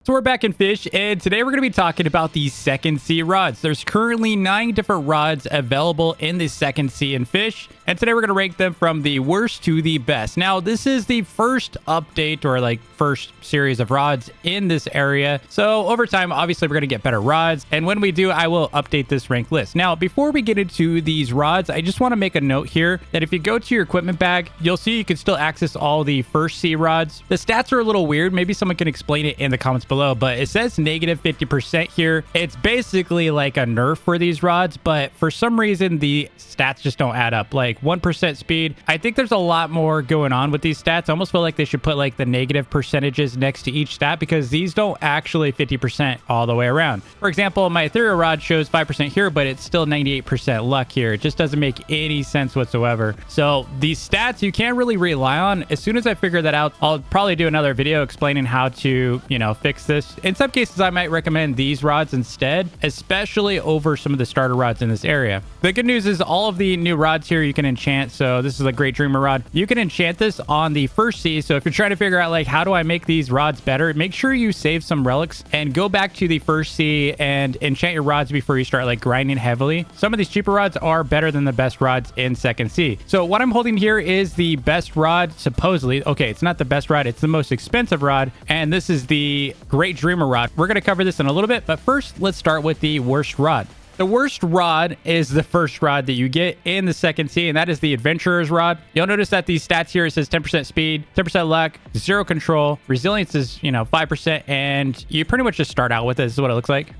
So we're back in Fish, and today we're going to be talking about the second sea rods. There's currently 9 different rods available in the second sea in Fish, and today we're going to rank them from the worst to the best. Now, this is the first update or first series of rods in this area. So over time, obviously, we're going to get better rods, and when we do, I will update this rank list. Now, before we get into these rods, I just want to make a note here that if you go to your equipment bag, you'll see you can still access all the first sea rods. The stats are a little weird. Maybe someone can explain it in the comments below, but it says negative 50% here. It's basically like a nerf for these rods, but for some reason the stats just don't add up. Like 1% speed. I think there's a lot more going on with these stats. I almost feel like they should put like the negative percentages next to each stat, because these don't actually 50% all the way around. For example, my ethereal rod shows 5% here, but it's still 98% luck here. It just doesn't make any sense whatsoever. So these stats you can't really rely on. As soon as I figure that out, I'll probably do another video explaining how to, fix this. In some cases, I might recommend these rods instead, especially over some of the starter rods in this area. The good news is all of the new rods here you can enchant. So this is a great dreamer rod. You can enchant this on the first sea. So if you're trying to figure out how do I make these rods better, make sure you save some relics and go back to the first sea and enchant your rods before you start grinding heavily. Some of these cheaper rods are better than the best rods in second sea. So what I'm holding here is the best rod, supposedly. Okay, it's not the best rod, it's the most expensive rod, and this is the great dreamer rod. We're going to cover this in a little bit, but first let's start with the worst rod. The worst rod is the first rod that you get in the second sea, and that is the adventurer's rod. You'll notice that these stats here, it says 10% speed, 10% luck, 0 control, resilience is 5%, and you pretty much just start out with it. This is what it looks like.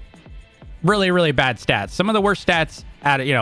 Really, really bad stats. Some of the worst stats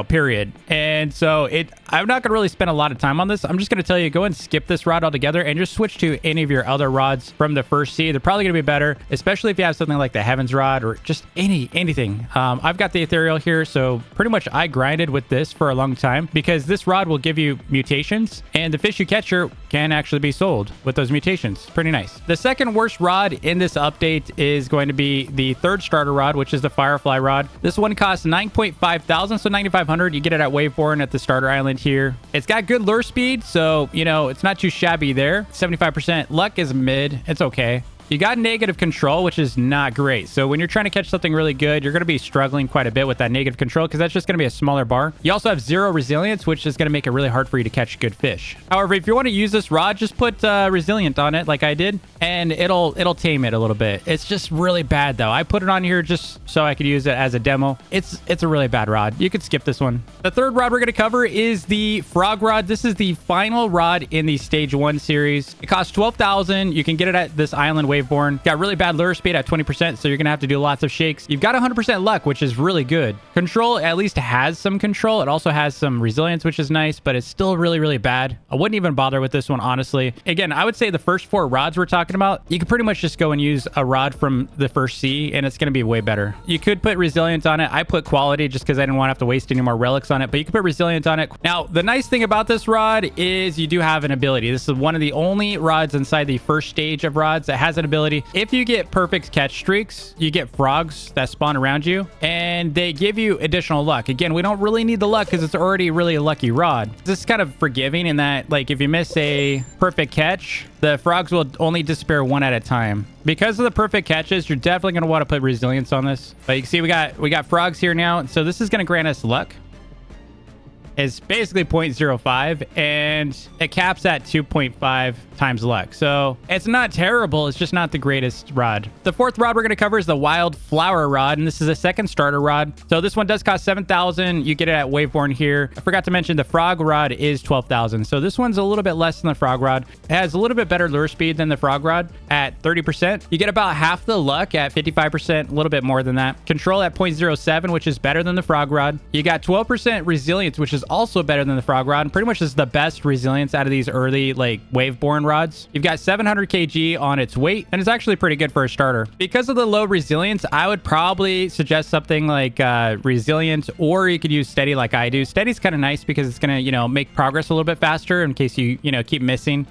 period. And so I'm not going to really spend a lot of time on this. I'm just going to tell you, go and skip this rod altogether and just switch to any of your other rods from the first sea. They're probably going to be better, especially if you have something like the Heavens rod or just anything. I've got the ethereal here, so pretty much I grinded with this for a long time because this rod will give you mutations, and the fish you catch here can actually be sold with those mutations. Pretty nice. The second worst rod in this update is going to be the third starter rod, which is the Firefly rod. This one costs 9.5 thousand, so 9,500. You get it at Waveborn at the starter island here. It's got good lure speed, so it's not too shabby there. 75% luck is mid. It's okay. You got negative control, which is not great. So when you're trying to catch something really good, you're going to be struggling quite a bit with that negative control because that's just going to be a smaller bar. You also have 0 resilience, which is going to make it really hard for you to catch good fish. However, if you want to use this rod, just put resilient on it like I did, and it'll tame it a little bit. It's just really bad though. I put it on here just so I could use it as a demo. It's a really bad rod. You could skip this one. The third rod we're going to cover is the frog rod. This is the final rod in the stage 1 series. It costs 12,000. You can get it at this island Waveborn. Got really bad lure speed at 20%, so you're gonna have to do lots of shakes. You've got 100% luck, which is really good. Control at least has some control. It also has some resilience, which is nice, but it's still really, really bad. I wouldn't even bother with this one, honestly. Again, I would say the first 4 rods we're talking about, you can pretty much just go and use a rod from the first sea, and it's gonna be way better. You could put resilience on it. I put quality just because I didn't want to have to waste any more relics on it, but you can put resilience on it. Now, the nice thing about this rod is you do have an ability. This is one of the only rods inside the first stage of rods that has an ability. If you get perfect catch streaks, you get frogs that spawn around you, and they give you additional luck. Again, we don't really need the luck because it's already really a lucky rod. This is kind of forgiving in that, if you miss a perfect catch, the frogs will only disappear 1 at a time. Because of the perfect catches, you're definitely going to want to put resilience on this. But you can see we got frogs here now, so this is going to grant us luck. Is basically 0.05, and it caps at 2.5 times luck. So it's not terrible. It's just not the greatest rod. The fourth rod we're going to cover is the wild flower rod, and this is a second starter rod. So this one does cost 7,000. You get it at Waveborn here. I forgot to mention the frog rod is 12,000. So this one's a little bit less than the frog rod. It has a little bit better lure speed than the frog rod at 30%. You get about half the luck at 55%, a little bit more than that. Control at 0.07, which is better than the frog rod. You got 12% resilience, which is also better than the frog rod, and pretty much is the best resilience out of these early Waveborn rods. You've got 700 kg on its weight, and it's actually pretty good for a starter. Because of the low resilience, I would probably suggest something like resilient, or you could use steady like I do. Steady's kind of nice because it's gonna make progress a little bit faster in case you keep missing.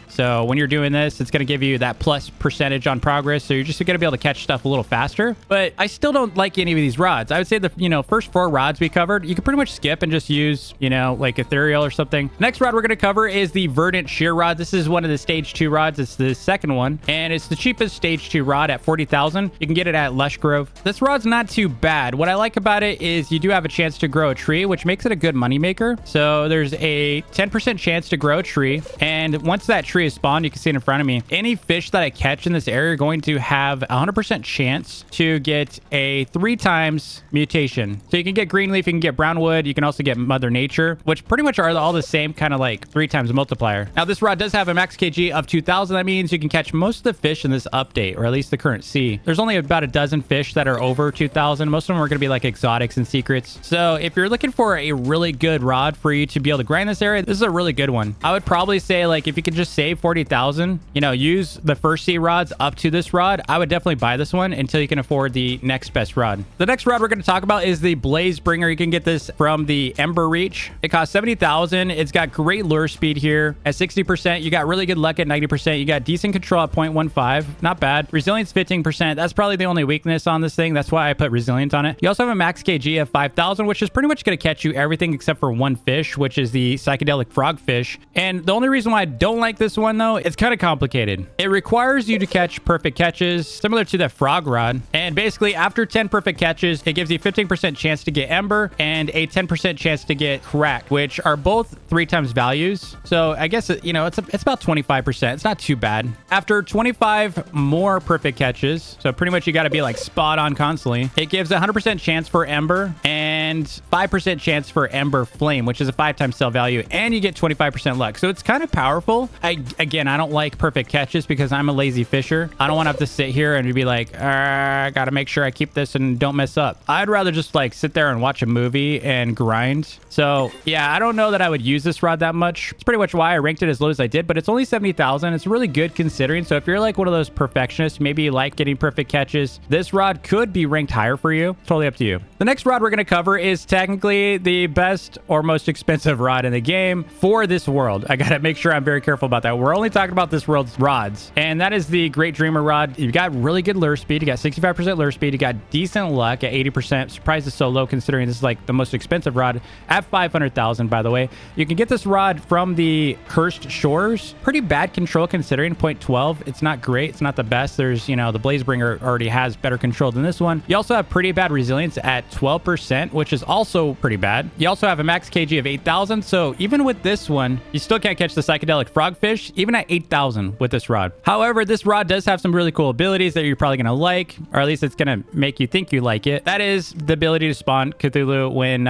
So when you're doing this, it's going to give you that plus percentage on progress. So you're just going to be able to catch stuff a little faster. But I still don't like any of these rods. I would say the first 4 rods we covered, you can pretty much skip and just use goes, you know, like ethereal or something. Next rod we're going to cover is the Verdant Shear Rod. This is one of the stage 2 rods. It's the second one, and it's the cheapest stage 2 rod at 40,000. You can get it at Lush Grove. This rod's not too bad. What I like about it is you do have a chance to grow a tree, which makes it a good money maker. So there's a 10% chance to grow a tree, and once that tree is spawned, you can see it in front of me, any fish that I catch in this area are going to have 100% chance to get a 3 times mutation. So you can get green leaf, you can get brown wood, you can also get Mother Nature, which pretty much are all the same kind of like 3 times multiplier. Now this rod does have a max kg of 2,000. That means you can catch most of the fish in this update, or at least the current sea. There's only about a dozen fish that are over 2,000. Most of them are going to be like exotics and secrets. So if you're looking for a really good rod for you to be able to grind this area, this is a really good one. I would probably say, like, if you could just save 40,000, you know, use the first sea rods up to this rod, I would definitely buy this one until you can afford the next best rod. The next rod we're going to talk about is the Blaze Bringer. You can get this from the Ember Reach. It costs 70,000. It's got great lure speed here at 60%. You got really good luck at 90%. You got decent control at 0.15. Not bad. Resilience 15%. That's probably the only weakness on this thing. That's why I put resilience on it. You also have a max kg of 5,000, which is pretty much going to catch you everything except for one fish, which is the psychedelic frogfish. And the only reason why I don't like this one, though, it's kind of complicated. It requires you to catch perfect catches, similar to the frog rod. And basically, after 10 perfect catches, it gives you 15% chance to get Ember and a 10% chance to get Cracked, which are both 3 times values. So I guess, you know, it's about 25%. It's not too bad. After 25 more perfect catches, so pretty much you got to be like spot on constantly, it gives a 100% chance for Ember and 5% chance for Ember Flame, which is a 5 times sell value, and you get 25% luck. So it's kind of powerful. Again, I don't like perfect catches because I'm a lazy fisher. I don't want to have to sit here and be like, I got to make sure I keep this and don't mess up. I'd rather just like sit there and watch a movie and grind. So yeah, I don't know that I would use this rod that much. It's pretty much why I ranked it as low as I did, but it's only 70,000. It's really good considering. So if you're like one of those perfectionists, maybe you like getting perfect catches, this rod could be ranked higher for you. Totally up to you. The next rod we're going to cover is technically the best or most expensive rod in the game for this world. I got to make sure I'm very careful about that. We're only talking about this world's rods, and that is the Great Dreamer rod. You got really good lure speed. You got 65% lure speed. You got decent luck at 80%. Surprised it's so low considering this is like the most expensive rod at 500,000, by the way. You can get this rod from the Cursed Shores. Pretty bad control considering 0.12. It's not great. It's not the best. There's, you know, the Blazebringer already has better control than this one. You also have pretty bad resilience at 12%, which is also pretty bad. You also have a max kg of 8,000. So even with this one, you still can't catch the psychedelic frogfish, even at 8,000 with this rod. However, this rod does have some really cool abilities that you're probably going to like, or at least it's going to make you think you like it. That is the ability to spawn Cthulhu when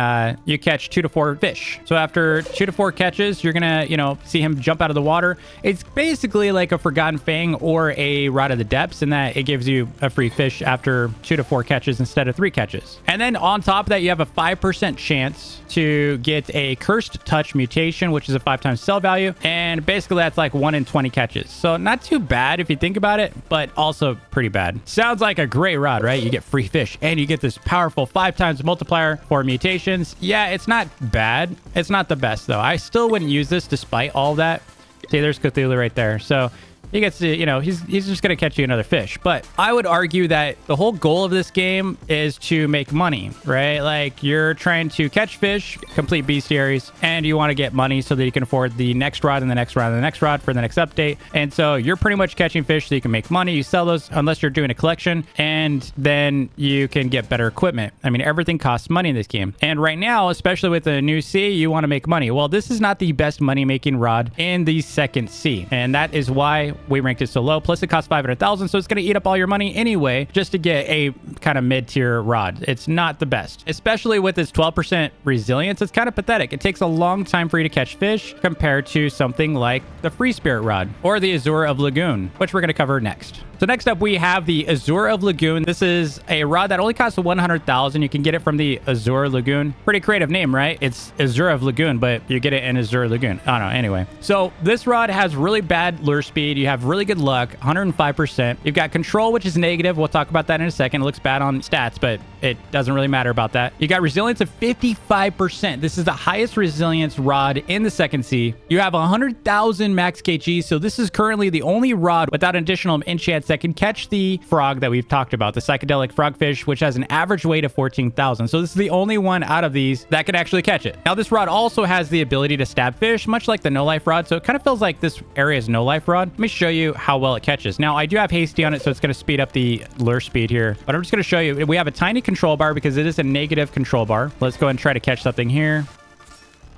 you catch 2 to 4 fish. So after 2 to 4 catches, you're going to, you know, see him jump out of the water. It's basically like a Forgotten Fang or a Rod of the Depths in that it gives you a free fish after 2 to 4 catches instead of 3 catches. And then on top of that, you have a 5% chance to get a Cursed Touch mutation, which is a 5 times sell value. And basically that's like 1 in 20 catches. So not too bad if you think about it, but also pretty bad. Sounds like a great rod, right? You get free fish and you get this powerful 5 times multiplier for mutations. Yeah, it's not bad. It's not the best though. I still wouldn't use this despite all that. See, there's Cthulhu right there. So he gets to, you know, he's just going to catch you another fish. But I would argue that the whole goal of this game is to make money, right? Like you're trying to catch fish, complete bestiaries, and you want to get money so that you can afford the next rod and the next rod and the next rod for the next update. And so you're pretty much catching fish so you can make money. You sell those unless you're doing a collection, and then you can get better equipment. I mean, everything costs money in this game. And right now, especially with the new sea, you want to make money. Well, this is not the best money-making rod in the second sea. And that is why we ranked it so low. Plus it costs 500,000, so it's going to eat up all your money anyway just to get a kind of mid-tier rod. It's not the best, especially with its 12% resilience. It's kind of pathetic. It takes a long time for you to catch fish compared to something like the Free Spirit rod or the Azure of Lagoon, which we're going to cover next. So next up, we have the Azure of Lagoon. This is a rod that only costs 100,000. You can get it from the Azure Lagoon. Pretty creative name, right? It's Azure of Lagoon, but you get it in Azure Lagoon. I don't know. Anyway, so this rod has really bad lure speed. You have really good luck, 105%. You've got control, which is negative. We'll talk about that in a second. It looks bad on stats, but it doesn't really matter about that. You got resilience of 55%. This is the highest resilience rod in the second sea. You have 100,000 max kg, so this is currently the only rod without additional enchants that can catch the frog that we've talked about, the psychedelic frogfish, which has an average weight of 14,000. So this is the only one out of these that can actually catch it. Now, this rod also has the ability to stab fish, much like the no-life rod, so it kind of feels like this area is no-life rod. Let me show you how well it catches. Now, I do have hasty on it, so it's going to speed up the lure speed here, but I'm just going to show you. We have a tiny control bar because it is a negative control bar. Let's go ahead and try to catch something here.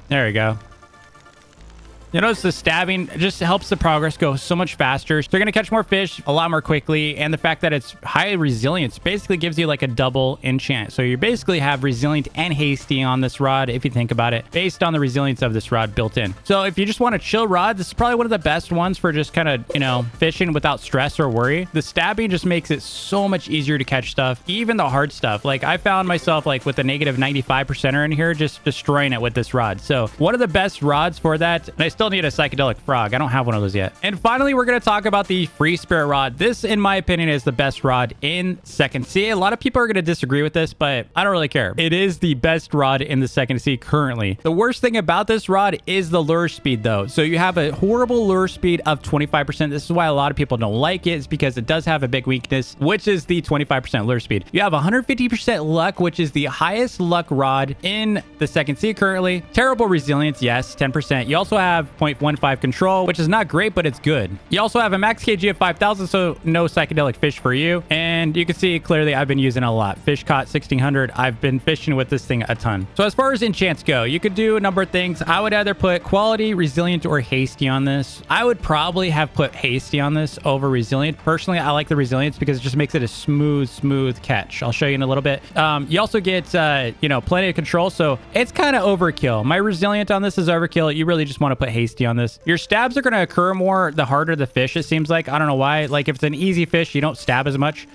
There we go. You notice the stabbing just helps the progress go so much faster. So you're going to catch more fish a lot more quickly. And the fact that it's high resilience basically gives you like a double enchant. So you basically have resilient and hasty on this rod, if you think about it, based on the resilience of this rod built in. So if you just want a chill rod, this is probably one of the best ones for just kind of, you know, fishing without stress or worry. The stabbing just makes it so much easier to catch stuff, even the hard stuff. Like I found myself like with a negative 95%er in here, just destroying it with this rod. So one of the best rods for that. And I still need a psychedelic frog. I don't have one of those yet. And finally, we're going to talk about the free spirit rod. This, in my opinion, is the best rod in second sea. A lot of people are going to disagree with this, but I don't really care. It is the best rod in the second sea currently. The worst thing about this rod is the lure speed, though. So you have a horrible lure speed of 25%. This is why a lot of people don't like it. It's because it does have a big weakness, which is the 25% lure speed. You have 150% luck, which is the highest luck rod in the second sea currently. Terrible resilience, yes, 10%. You also have 0.15 control, which is not great, but it's good. You also have a max kg of 5,000, so no psychedelic fish for you. And you can see clearly I've been using it a lot. Fish caught 1,600. I've been fishing with this thing a ton. So as far as enchants go, you could do a number of things. I would either put quality, resilient, or hasty on this. I would probably have put hasty on this over resilient. Personally, I like the resilience because it just makes it a smooth catch. I'll show you in a little bit. You also get, you know, plenty of control, so it's kind of overkill. My resilient on this is overkill. You really just want to put hasty on this. Your stabs are going to occur more the harder the fish, it seems like. I don't know why. Like if it's an easy fish, you don't stab as much.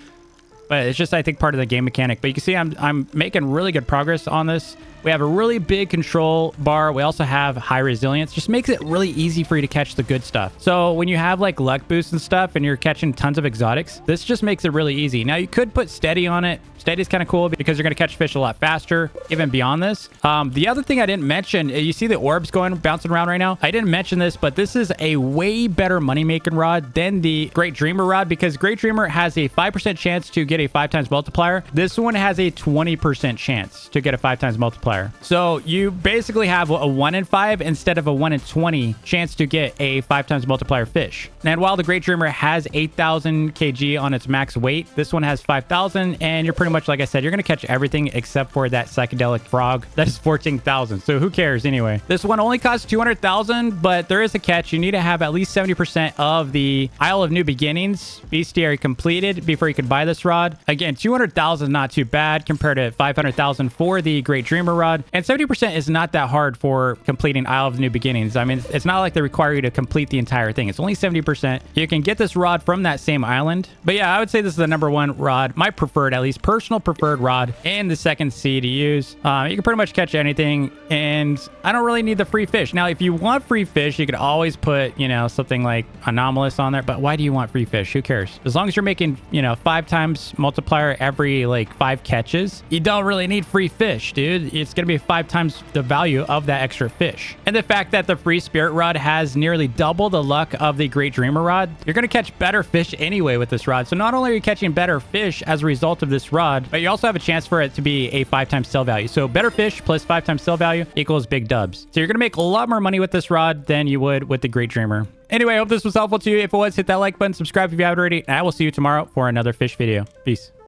But it's just, I think, part of the game mechanic. But you can see I'm making really good progress on this. We have a really big control bar. We also have high resilience. Just makes it really easy for you to catch the good stuff. So when you have like luck boosts and stuff and you're catching tons of exotics, this just makes it really easy. Now you could put steady on it. Steady is kind of cool because you're going to catch fish a lot faster, even beyond this. The other thing I didn't mention, you see the orbs bouncing around right now? I didn't mention this, but this is a way better money-making rod than the Great Dreamer rod because Great Dreamer has a 5% chance to get a 5 times multiplier. This one has a 20% chance to get a 5 times multiplier. So you basically have a 1 in 5 instead of a 1 in 20 chance to get a 5 times multiplier fish. And while the Great Dreamer has 8,000 kg on its max weight, this one has 5,000, and you're pretty much, like I said, you're going to catch everything except for that psychedelic frog that is 14,000. So who cares anyway? This one only costs 200,000, but there is a catch. You need to have at least 70% of the Isle of New Beginnings bestiary completed before you can buy this rod. Again, 200,000 is not too bad compared to 500,000 for the Great Dreamer rod. And 70% is not that hard for completing Isle of New Beginnings. I mean, it's not like they require you to complete the entire thing. It's only 70%. You can get this rod from that same island. But yeah, I would say this is the #1 rod, my preferred, at least personal preferred rod in the second sea to use. You can pretty much catch anything, and I don't really need the free fish. Now, if you want free fish, you could always put, you know, something like anomalous on there. But why do you want free fish? Who cares? As long as you're making, you know, 5 times multiplier every like 5 catches, you don't really need free fish, dude. It's going to be 5 times the value of that extra fish. And the fact that the free spirit rod has nearly double the luck of the Great Dreamer rod, you're going to catch better fish anyway with this rod. So not only are you catching better fish as a result of this rod, but you also have a chance for it to be a 5 times sell value. So better fish plus 5 times sell value equals big dubs. So you're going to make a lot more money with this rod than you would with the Great Dreamer. Anyway, I hope this was helpful to you. If it was, hit that like button, subscribe if you haven't already, and I will see you tomorrow for another fish video. Peace.